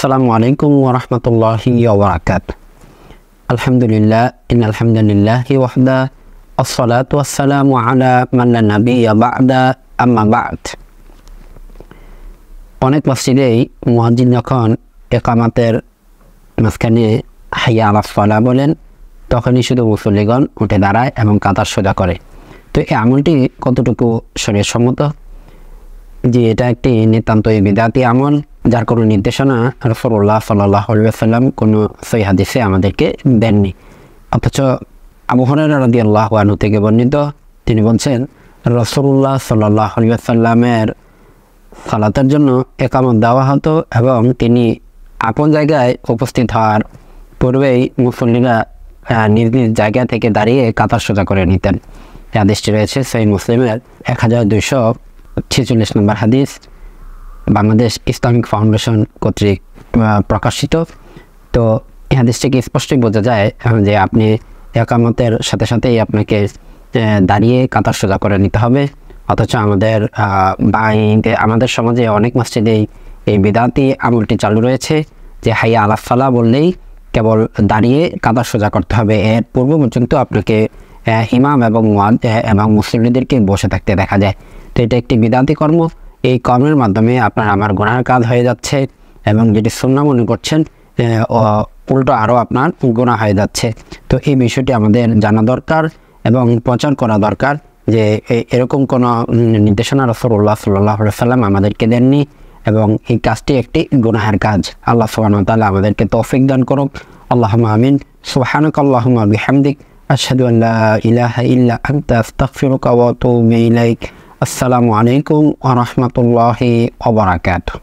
আসসালামু আলাইকুম ওয়া রাহমাতুল্লাহি ওয়া বারাকাতুহু। আলহামদুলিল্লাহ ইন্নাল হামদালিল্লাহি ওয়াহদা আসসালাতু ওয়াসসালামু আলা মান লা নাবিয়্যা বা'দা আম্মা বা'দ। অনেক মসজিদেই মুয়াজ্জিন যখন ইকামাতের মাঝখানে হাইয়া আলাস সালাহ বলেন তখনই শুধু মুসল্লিগণ উঠে দাঁড়ায় এবং কাতার সোজা করে। তো এই আমলটি কতটুকু শরীয়তসম্মত? যে এটা একটি নিতান্তই বিদআতি আমল, যার কোনো নির্দেশনা রাসূলুল্লাহ সাল্লাল্লাহু আলাইহি ওয়াসাল্লাম কোনো সহিহ হাদিসে আমাদেরকে দেননি। অথচ আবু হুরায়রা রাদিয়াল্লাহু আনহু থেকে বর্ণিত, তিনি বলছেন রাসূলুল্লাহ সাল্লাল্লাহু আলাইহি ওয়াসাল্লামের সালাতের জন্য ইকামত দেওয়া হতো এবং তিনি আপন জায়গায় উপস্থিত হওয়ার পূর্বেই মুসল্লিরা নিজ নিজ জায়গা থেকে দাঁড়িয়ে কাতার সোজা করে নিতেন। এই হাদিসটি রয়েছে সহিহ মুসলিমের 1246 নম্বর হাদিস, বাংলাদেশ ইসলামিক ফাউন্ডেশন কর্তৃক প্রকাশিত। তো এই হাদিস থেকে স্পষ্টই বোঝা যায় যে আপনি ইকামতের সাথে সাথেই আপনাকে দাঁড়িয়ে কাতার সোজা করে নিতে হবে। অথচ আমাদের সমাজে অনেক মসজিদেই এই বিদআতি আমলটি চালু রয়েছে যে হাইয়া আলাস সালাহ বললেই কেবল দাঁড়িয়ে কাতার সোজা করতে হবে, এর পূর্ব পর্যন্ত আপনাকে ইমাম এবং মুসল্লিদেরকে বসে থাকতে দেখা যায়। তো এটা একটি বিদআতি কর্ম। এই কর্মের মাধ্যমে আপনার আমার গুনাহের কাজ হয়ে যাচ্ছে এবং যেটি সুন্নাহ মনে করছেন উল্টো আরও আপনার গুনাহ হয়ে যাচ্ছে। তো এই বিষয়টি আমাদের জানা দরকার এবং প্রচার করা দরকার যে এরকম কোনো নির্দেশনা রাসূলুল্লাহ সাল্লাল্লাহু আলাইহি ওয়াসাল্লাম আমাদেরকে দেননি এবং এই কাজটি একটি গুনাহের কাজ। আল্লাহ সুবহানাহু ওয়া তাআলা আমাদেরকে তৌফিক দান করুন। আল্লাহুম্মা আমিন। সুবহানাকাল্লাহুম্মা বিহামদিক আশহাদু আল লা ইলাহা ইল্লা আনতা আস্তাগফিরুকা ওয়া আতুবু ইলাইক। আসসালামু আলাইকুম ওয়া রাহমাতুল্লাহি ওয়া বারাকাতুহু।